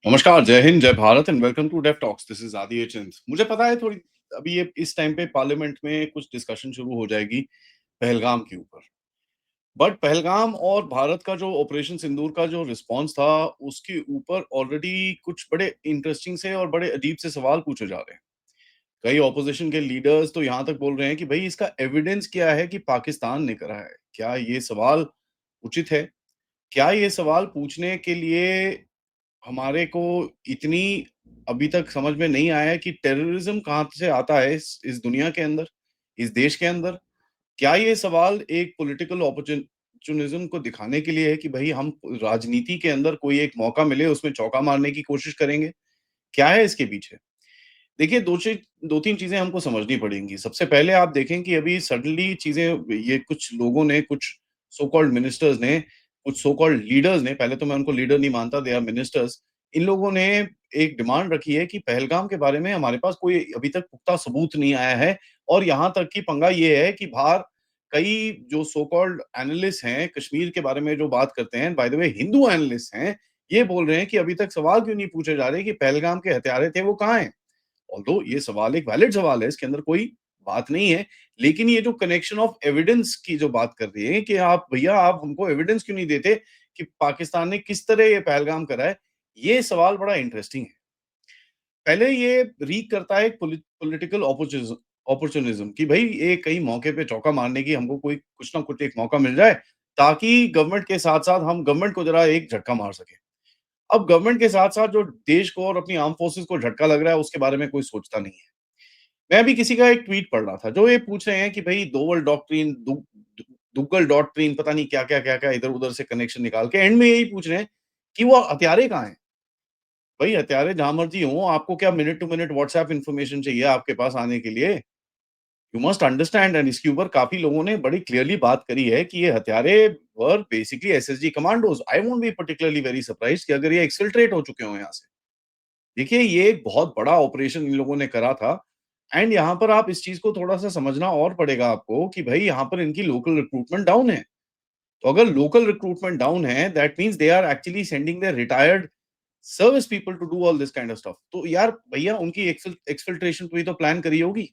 नमस्कार, जय हिंद, जय Bharat and welcome to Dev talks. This is Aadi Chint. मुझे पता है थोड़ी अभी ये इस टाइम पे पार्लियामेंट में कुछ डिस्कशन शुरू हो जाएगी पहलगाम के ऊपर। बट पहलगाम और भारत का जो ऑपरेशन सिंदूर का जो रिस्पॉन्स था, उसके ऊपर ऑलरेडी कुछ बड़े इंटरेस्टिंग से और बड़े अजीब से सवाल पूछे जा रहे हैं। कई ऑपोजिशन के लीडर्स तो यहाँ तक बोल रहे हैं कि भई इसका एविडेंस क्या है कि पाकिस्तान ने करा है? क्या ये सवाल उचित है? क्या ये सवाल पूछने के लिए हमारे को इतनी अभी तक समझ में नहीं आया है कि टेररिज्म कहाँ से आता है इस दुनिया के अंदर, इस देश के अंदर? क्या ये सवाल एक पॉलिटिकल ऑपर्चुनिज़्म को दिखाने के लिए है कि भई हम राजनीति के अंदर कोई एक मौका मिले उसमें चौका मारने की कोशिश करेंगे? क्या है इसके पीछे? देखिए 2-3 चीज़ें हमको समझनी पड़ेंगी। सबसे पहले आप देखें कि अभी सडनली चीज़ें ये कुछ लोगों ने, कुछ सो कॉल्ड मिनिस्टर्स ने, कुछ सो कॉल्ड लीडर्स ने, पहले तो मैं उनको लीडर नहीं मानता, दे आर मिनिस्टर्स। इन लोगों ने एक डिमांड रखी है कि पहलगाम के बारे में हमारे पास कोई अभी तक पुख्ता सबूत नहीं आया है और यहाँ तक कि पंगा ये है कि बाहर कई जो सो कॉल्ड एनालिस्ट हैं, कश्मीर के बारे में जो बात करते हैं, by the way Hindu analyst हैं, ये बोल रहे हैं कि अभी तक सवाल क्यों नहीं पूछे जा रहे कि पहलगाम के हत्यारे थे, वो कहाँ हैं? ऑल्दो ये सवाल एक वैलिड सवाल है, इसके अंदर कोई बात नहीं है। लेकिन ये जो कनेक्शन ऑफ एविडेंस की जो बात कर रही है कि आप भैया आप हमको एविडेंस क्यों नहीं देते कि पाकिस्तान ने किस तरह ये पहलगाम करा है, ये सवाल बड़ा इंटरेस्टिंग है। पहले ये रीक करता है एक पॉलिटिकल अपॉर्चुनिज्म कि भई ये कहीं मौके पे चौका मारने की हमको कोई कुछ ना कुछ एक मौका मिल जाए, ताकि गवर्नमेंट के साथ-साथ हम गवर्नमेंट को ज़रा एक झटका मार सकें। अब गवर्नमेंट के साथ-साथ जो देश को और अपनी आर्म्ड फोर्सेस को झटका लग रहा है, उसके बारे में कोई सोचता नहीं है। मैं अभी किसी का एक ट्वीट पढ़ रहा था, जो ये पूछ रहे हैं कि भई दोवल डॉक्ट्रिन, दुग्गल डॉक्ट्रिन, पता नहीं क्या-क्या, क्या-क्या इधर-उधर से कनेक्शन निकाल के एंड में यही पूछ रहे हैं कि वो हत्यारे कहाँ हैं? भई हत्यारे जहाँ मर्ज़ी हों, आपको क्या minute to minute WhatsApp information चाहिए आपके पास आने के लिए? यू मस्ट अंडरस्टैंड एंड इसके ऊपर काफ़ी लोगों ने बड़ी क्लियरली बात करी है कि ये हत्यारे were basically SSG commandos. I won't be particularly very surprised कि अगर ये एक्सफिल्ट्रेट हो चुके हों यहाँ से। देखिए, ये एक बहुत बड़ा ऑपरेशन इन लोगों ने करा था एंड यहाँ पर आप इस चीज़ को थोड़ा-सा समझना और पड़ेगा आपको कि भई यहाँ पर इनकी लोकल रिक्रूटमेंट डाउन है। तो अगर लोकल रिक्रूटमेंट डाउन है, that means they are actually sending their retired service people to do all this kind of stuff. तो यार भैया उनकी एक्सफिल्ट्रेशन भी तो प्लान करी होगी।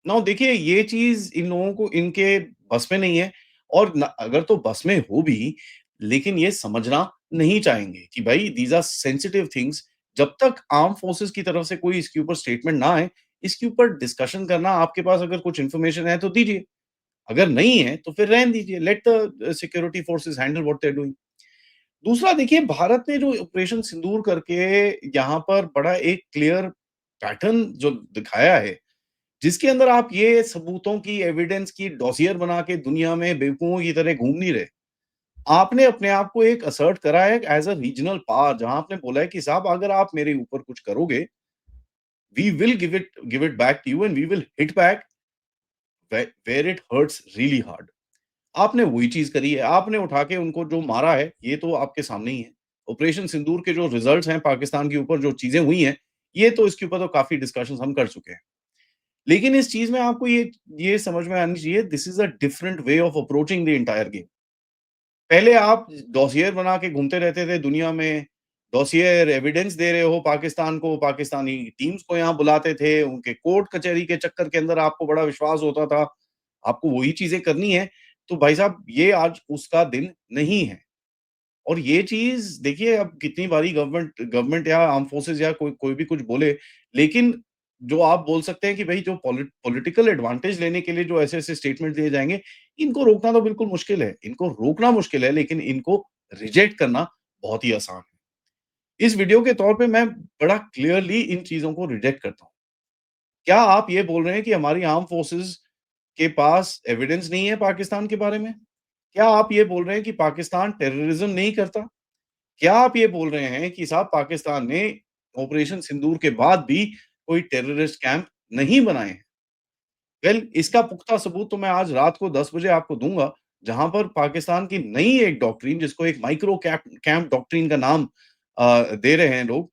नाउ देखिए ये चीज़ इन लोगों को इनके बस में नहीं है और न अगर तो बस में हो भी, लेकिन ये समझना नहीं चाहेंगे कि भाई दीज़ आर सेंसिटिव थिंग्स। जब तक आर्म्ड फोर्सेस की तरफ से कोई इसके ऊपर स्टेटमेंट ना आए, इसके ऊपर डिस्कशन करना आपके पास अगर कुछ इन्फॉर्मेशन है तो दीजिए, अगर नहीं है तो फिर रहने दीजिए। Let the security forces handle what they are doing. दूसरा देखिए भारत ने जो ऑपरेशन सिंदूर करके यहाँ पर बड़ा एक क्लियर पैटर्न जो दिखाया है, जिसके अंदर आप ये सबूतों की, एविडेंस की डॉसियर बना के दुनिया में बेवकूफ़ों की तरह घूम नहीं रहे। आपने अपने आप को एक असर्ट करा है एज़ अ रीजनल पावर, जहाँ आपने बोला है कि साहब अगर आप मेरे ऊपर कुछ करोगे, we will give it back to you and we will hit back where it hurts really hard. आपने वही चीज़ करी है। आपने उठा के उनको जो मारा है, ये तो आपके सामने ही है। ऑपरेशन सिंदूर के जो रिजल्ट्स हैं पाकिस्तान के ऊपर जो चीज़ें हुई हैं, ये तो इसके ऊपर तो काफ़ी डिस्कशंस हम कर चुके हैं। लेकिन इस चीज़ में आपको ये समझ में आनी चाहिए, this is a different way of approaching the entire game. पहले आप डॉसियर बना के घूमते रहते थे दुनिया में, डॉसियर एविडेंस दे रहे हो पाकिस्तान को, पाकिस्तानी टीम्स को यहाँ बुलाते थे, उनके कोर्ट कचहरी के चक्कर के अंदर आपको बड़ा विश्वास होता था, आपको वही चीज़ें करनी है, तो भाई साहब ये आज उसका दिन नहीं है। और ये चीज़ देखिए अब कितनी बारी गवर्नमेंट गवर्नमेंट या आर्म फोर्सेस या कोई कोई भी कुछ बोले, लेकिन जो आप बोल सकते हैं कि भई जो पॉलिटिकल एडवांटेज लेने के लिए जो ऐसे-ऐसे स्टेटमेंट दिए जाएँगे, इनको रोकना तो बिल्कुल मुश्किल है। इनको रोकना मुश्किल है, लेकिन इनको रिजेक्ट करना बहुत ही आसान है। इस वीडियो के तौर पे मैं बड़ा क्लियरली इन चीज़ों को रिजेक्ट करता हूँ। क्या आप ये बोल रहे हैं कि हमारी आर्म फोर्सेस के पास एविडेंस नहीं है पाकिस्तान के बारे में? क्या आप ये बोल रहे हैं कि पाकिस्तान टेररिज्म नहीं करता? क्या आप ये बोल रहे हैं कि साहब पाकिस्तान ने ऑपरेशन सिंदूर के बाद भी कोई टेररिस्ट कैंप नहीं बनाए हैं? वेल इसका पुख्ता सबूत तो मैं आज रात को 10 बजे आपको दूँगा, जहाँ पर पाकिस्तान की नई एक डॉक्ट्रिन जिसको एक माइक्रो कैंप डॉक्ट्रिन का नाम दे रहे हैं लोग,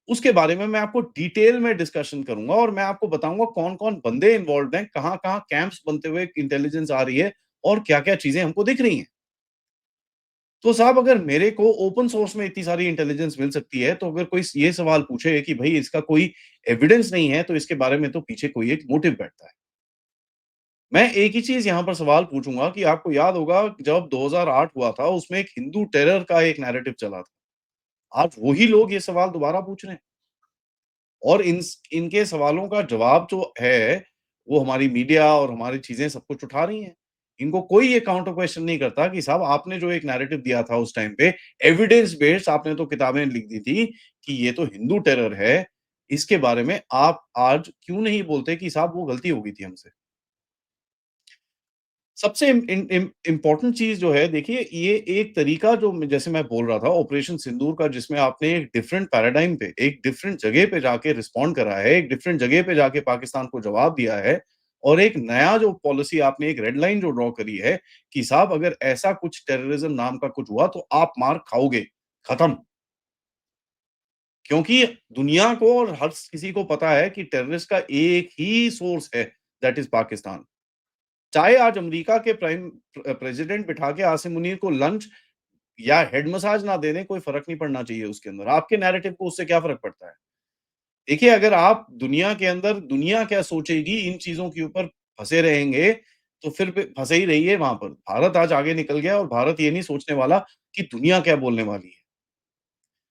उसके बारे में मैं आपको डिटेल में डिस्कशन करूँगा और मैं आपको बताऊँगा कौन-कौन बंदे इन्वॉल्व्ड हैं, कहाँ-कहाँ कैंप्स बनते हुए इंटेलिजेंस आ रही है और क्या-क्या चीज़ें हमको दिख रही हैं। तो साहब अगर मेरे को ओपन सोर्स में इतनी सारी इंटेलिजेंस मिल सकती है, तो अगर कोई ये सवाल पूछे कि भई इसका कोई एविडेंस नहीं है, तो इसके बारे में तो पीछे कोई एक मोटिव बैठता है। मैं एक ही चीज़ यहाँ पर सवाल पूछूँगा कि आपको याद होगा जब 2008 हुआ था, उसमें एक हिंदू टेरर का एक नैरेटिव चला था। आज वही लोग ये सवाल दोबारा पूछ रहे हैं और इनके सवालों का जवाब जो है, वो हमारी मीडिया और हमारी चीज़ें सब कुछ उठा रही हैं। इनको कोई ये काउंटर क्वेश्चन नहीं करता कि साहब आपने जो एक नैरेटिव दिया था उस टाइम पे, एविडेंस बेस्ड आपने तो किताबें लिख दी थी कि ये तो हिंदू टेरर है। इसके बारे में आप आज क्यों नहीं बोलते कि साहब वो गलती हो गई थी हमसे? सबसे इम इम इम इम्पोर्टेंट चीज़ जो है देखिए ये एक तरीका जो जैसे मैं बोल रहा था ऑपरेशन सिंदूर का जिसमें आपने एक डिफरेंट पैराडाइम पे, एक डिफरेंट जगह पे जाके रिस्पॉन्ड करा है, एक डिफरेंट जगह पे जाके पाकिस्तान को जवाब दिया है और एक नया जो पॉलिसी आपने एक रेड लाइन जो ड्रॉ करी है कि साहब अगर ऐसा कुछ टेररिज्म नाम का कुछ हुआ तो आप मार खाओगे, खत्म। क्योंकि दुनिया को और हर किसी को पता है कि टेररिस्ट का एक ही सोर्स है, दैट इज़ पाकिस्तान। चाहे आज अमेरिका के प्रेसिडेंट बिठा के आसिम मुनीर को लंच या हेड मसाज ना दे दें, कोई फ़र्क नहीं पड़ना चाहिए उसके अंदर। आपके नैरेटिव को उससे क्या फ़र्क पड़ता है? देखिए, अगर आप दुनिया के अंदर दुनिया क्या सोचेगी इन चीज़ों के ऊपर फँसे रहेंगे, तो फिर फँसे ही रहिए वहाँ पर। भारत आज आगे निकल गया और भारत ये नहीं सोचने वाला कि दुनिया क्या बोलने वाली है।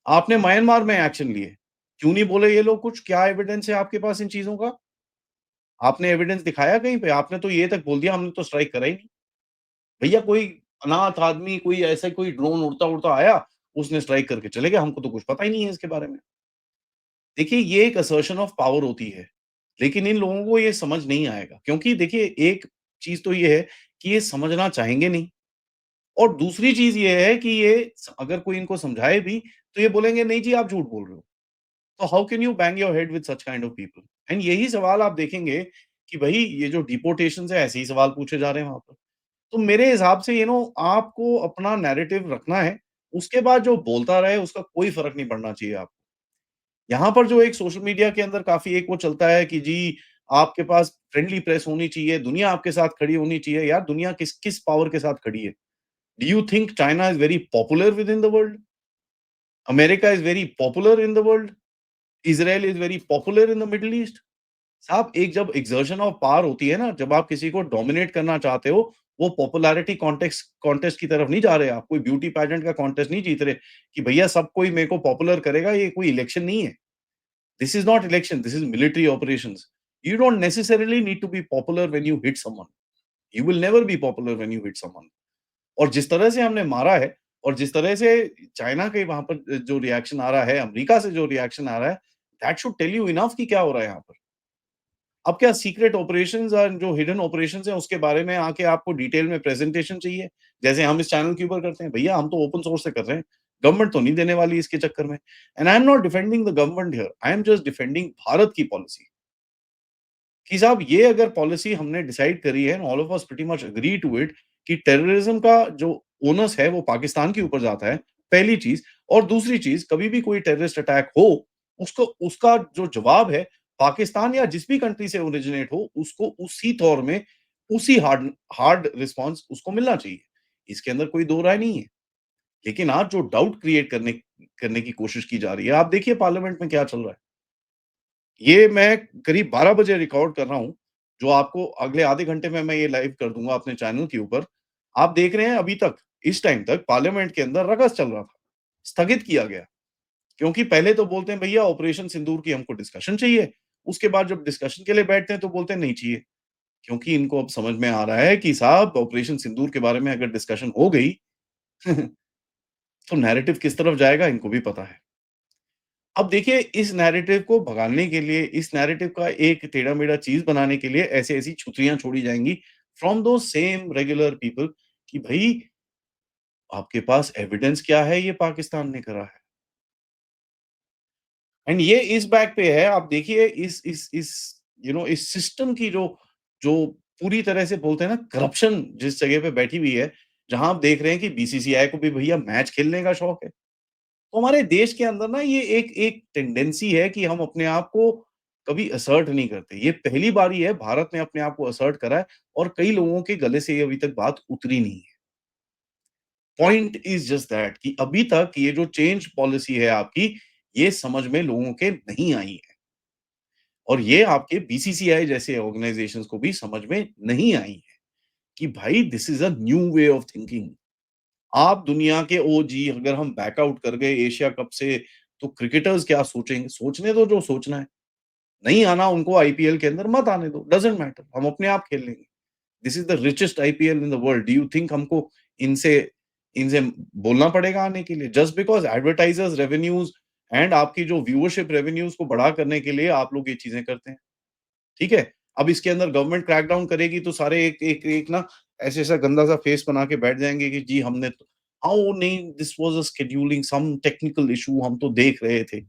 आपने म्यांमार में एक्शन लिए, क्यों नहीं बोले ये लोग कुछ? क्या एविडेंस है आपके पास इन चीज़ों का? आपने एविडेंस दिखाया कहीं पे? आपने तो ये तक बोल दिया हमने तो स्ट्राइक करा ही नहीं। भैया कोई अनाथ आदमी, कोई ऐसा कोई ड्रोन उड़ता-उड़ता आया, उसने स्ट्राइक करके चले गए, हमको तो कुछ पता ही नहीं है इसके बारे में। देखिए, ये एक असर्शन ऑफ पावर होती है, लेकिन इन लोगों को ये समझ नहीं आएगा क्योंकि देखिए, एक चीज़ तो ये है कि ये समझना चाहेंगे नहीं और दूसरी चीज़ ये है कि ये अगर कोई इनको समझाए भी, तो ये बोलेंगे, "नहीं जी, आप झूठ बोल रहे हो।" तो how can you bang your head with such kind of people? And यही सवाल आप देखेंगे कि भई, ये जो डिपोर्टेशंस है, ऐसे ही सवाल पूछे जा रहे हैं वहाँ पर। तो मेरे हिसाब से आपको अपना नैरेटिव रखना है, उसके बाद जो बोलता रहे उसका कोई फ़र्क नहीं पड़ना चाहिए आपको। यहाँ पर जो एक सोशल मीडिया के अंदर काफ़ी एक वो चलता है कि जी, आपके पास फ्रेंडली प्रेस होनी चाहिए, दुनिया आपके साथ खड़ी होनी चाहिए। यार दुनिया किस पावर के साथ खड़ी है? Do you think China is very popular with in the world? America is very popular in the world? Israel is very popular in the middle east? साहब एक जब एक्सर्शन ऑफ पावर होती है ना, जब आप किसी को डोमिनेट करना चाहते हो, वो पॉपुलैरिटी कॉन्टेस्ट की तरफ नहीं जा रहे आप, कोई ब्यूटी पेजेंट का कॉन्टेस्ट नहीं जीत रहे कि भैया सब कोई मेरे को पॉपुलर करेगा, ये कोई इलेक्शन नहीं है। This is not election, this is military operations. You don't necessarily need to be popular when you hit someone. You will never be popular when you hit someone. और जिस तरह से हमने मारा है और जिस तरह से चाइना के वहाँ पर जो रिएक्शन आ रहा है, अमेरिका से जो रिएक्शन आ रहा है, that should tell you enough कि क्या हो रहा है यहाँ पर। अब क्या सीक्रेट ऑपरेशंस और जो हिडन ऑपरेशंस हैं उसके बारे में आके आपको डिटेल में प्रेजेंटेशन चाहिए, जैसे हम इस चैनल के ऊपर करते हैं। भैया हम तो ओपन सोर्स से कर रहे हैं, गवर्नमेंट तो नहीं देने वाली इसके चक्कर में। And I am not defending the government here, I am just defending Bharat की पॉलिसी कि साहब ये अगर पॉलिसी हमने डिसाइड करी है, all of us pretty much agree to it कि टेररिज्म का जो ओनस है वो पाकिस्तान के ऊपर जाता है, पहली चीज़। और दूसरी चीज़, कभी भी कोई टेररिस्ट अटैक हो, उसको उसका जो जवाब है, पाकिस्तान या जिस भी कंट्री से ओरिजिनेट हो, उसको उसी तौर में, उसी हार्ड हार्ड रिस्पॉन्स उसको मिलना चाहिए। इसके अंदर कोई दो राय नहीं है। लेकिन आज जो डाउट क्रिएट करने करने की कोशिश की जा रही है, आप देखिए पार्लियामेंट में क्या चल रहा है। ये मैं करीब 12 बजे रिकॉर्ड कर रहा हूँ, जो आपको अगले आधे घंटे में मैं ये लाइव कर दूँगा अपने चैनल के ऊपर। आप देख रहे हैं अभी तक, इस टाइम तक पार्लियामेंट के अंदर रगस चल रहा था, स्थगित किया गया। क्योंकि पहले तो बोलते हैं भैया ऑपरेशन सिंदूर की हमको डिस्कशन चाहिए, उसके बाद जब डिस्कशन के लिए बैठते हैं तो बोलते हैं नहीं चाहिए। क्योंकि इनको अब समझ में आ रहा है कि साहब ऑपरेशन सिंदूर के बारे में अगर डिस्कशन हो गई तो नैरेटिव किस तरफ जाएगा इनको भी पता है। अब देखिए इस नैरेटिव को भगाने के लिए, इस नैरेटिव का एक टेढ़ा-मेढ़ा चीज़ बनाने के लिए ऐसी-ऐसी छुत्रियाँ छोड़ी जाएँगी from those same regular people कि भई आपके पास एविडेंस क्या है ये पाकिस्तान ने करा है। एंड ये इस बैक पे है आप देखिए इस इस सिस्टम की जो जो पूरी तरह से बोलते हैं ना करप्शन जिस जगह पे बैठी हुई है, जहाँ आप देख रहे हैं कि बीसीसीआई को भी भैया मैच खेलने का शौक है। तो हमारे देश के अंदर ना ये एक एक टेंडेंसी है कि हम अपने आप को कभी असर्ट नहीं करते। ये पहली बारी है भारत ने अपने आप को असर्ट करा है और कई लोगों के गले से ये अभी तक बात उतरी नहीं है। पॉइंट इज जस्ट दैट कि अभी तक ये जो चेंज पॉलिसी है आपकी, ये समझ में लोगों के नहीं आई है और ये आपके बीसीसीआई जैसे ऑर्गेनाइजेशंस को भी समझ में नहीं आई है कि भाई this is a new way of thinking. आप दुनिया के ओजी अगर हम बैकआउट कर गए एशिया कप से, तो क्रिकेटर्स क्या सोचेंगे? सोचने दो जो सोचना है। नहीं आना उनको आईपीएल के अंदर मत आने दो, डज़न्ट मैटर, हम अपने आप खेल लेंगे। This is the richest IPL in the world. Do you think हमको इनसे इनसे बोलना पड़ेगा आने के लिए? Just because advertisers revenues and आपकी जो व्यूअरशिप रेवेन्यूज़ को बढ़ा करने के लिए आप लोग ये चीज़ें करते हैं। ठीक है? अब इसके अंदर गवर्नमेंट क्रैकडाउन करेगी तो सारे एक ना ऐसा गंदा-सा फेस बना के बैठ जाएँगे कि जी हमने तो हाँ, नहीं this was a scheduling some technical issue, हम तो देख रहे थे।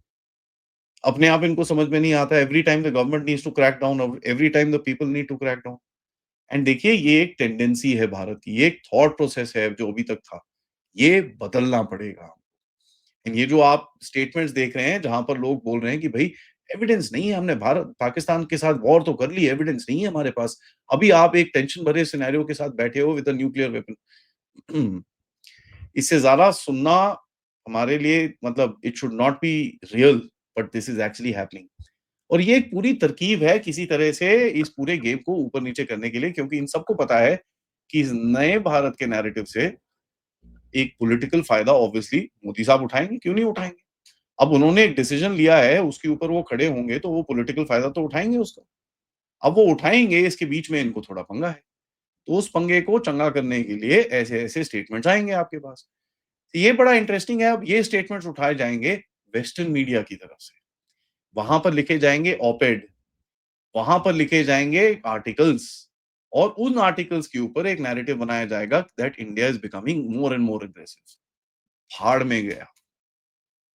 अपने आप इनको समझ में नहीं आता every time the government needs to crack down और every time the people need to crack down. And देखिए ये एक टेंडेंसी है भारत की, ये एक थॉट प्रोसेस है जो अभी तक था, ये बदलना पड़ेगा। एंड ये जो आप स्टेटमेंट्स देख रहे हैं जहाँ पर लोग बोल रहे हैं कि भई एविडेंस नहीं है, हमने भारत पाकिस्तान के साथ वॉर तो कर ली, एविडेंस नहीं है हमारे पास। अभी आप एक टेंशन भरे सिनेरियो के साथ बैठे हो विद अ न्यूक्लियर वेपन। इससे ज़्यादा सुनना हमारे लिए मतलब it should not be real, but this is actually happening. और ये एक पूरी तरकीब है किसी तरह से इस पूरे गेम को ऊपर-नीचे करने के लिए क्योंकि इन सबको पता है कि इस नए भारत के नैरेटिव से एक पॉलिटिकल फ़ायदा ऑब्वियसली मोदी साहब उठाएँगे, क्यों नहीं उठाएँगे? अब उन्होंने एक डिसीज़न लिया है, उसके ऊपर वो खड़े होंगे तो वो पॉलिटिकल फ़ायदा तो उठाएँगे उसका। अब वो उठाएँगे इसके बीच में इनको थोड़ा पंगा है। तो उस पंगे को चंगा करने के लिए ऐसे-ऐसे स्टेटमेंट्स आएँगे आपके पास। ये बड़ा इंटरेस्टिंग है, अब ये स्टेटमेंट्स उठाए जाएँगे वेस्टर्न मीडिया की तरफ से। वहाँ पर लिखे जाएँगे ऑप-एड, वहाँ पर लिखे जाएँगे आर्टिकल्स और उन आर्टिकल्स के ऊपर एक नैरेटिव बनाया जाएगा that India is becoming more and more aggressive. भाड़ में गया।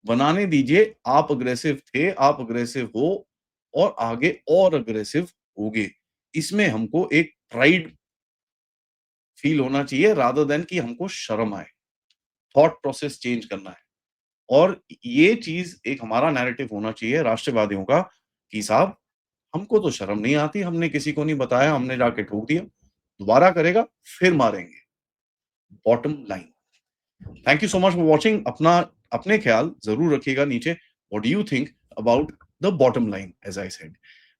बनाने दीजिए, आप अग्रेसिव थे, आप अग्रेसिव हो और आगे और अग्रेसिव होगे। इसमें हमको एक प्राइड फील होना चाहिए रादर दैन कि हमको शर्म आए। थॉट प्रोसेस चेंज करना है। और ये चीज़ एक हमारा नैरेटिव होना चाहिए राष्ट्रवादियों का कि साहब हमको तो शर्म नहीं आती, हमने किसी को नहीं बताया, हमने जाके ठोक दिया। दोबारा करेगा, फिर मारेंगे। Bottom line. Thank you so much for watching. अपना अपने ख्याल ज़रूर रखिएगा नीचे। What do you think about the bottom line as I said.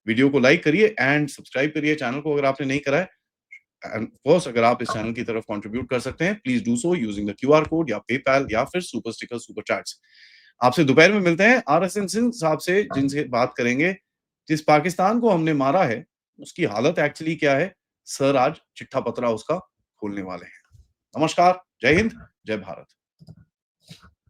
Video को लाइक करिए एंड सब्सक्राइब करिए चैनल को अगर आपने नहीं करा है। एंड ऑफ कोर्स अगर आप इस चैनल की तरफ कंट्रीब्यूट कर सकते हैं, please do so using the QR code या पेपैल या फिर सुपर स्टिकर, सुपर चैट्स। आपसे दोपहर में मिलते हैं आरएसएन सिंह साहब से जिनसे बात करेंगे, जिस पाकिस्तान को हमने मारा है, उसकी हालत एक्चुअली क्या है? सर आज चिट्ठा पतरा उसका खोलने वाले हैं। नमस्कार, जय हिंद, जय भारत।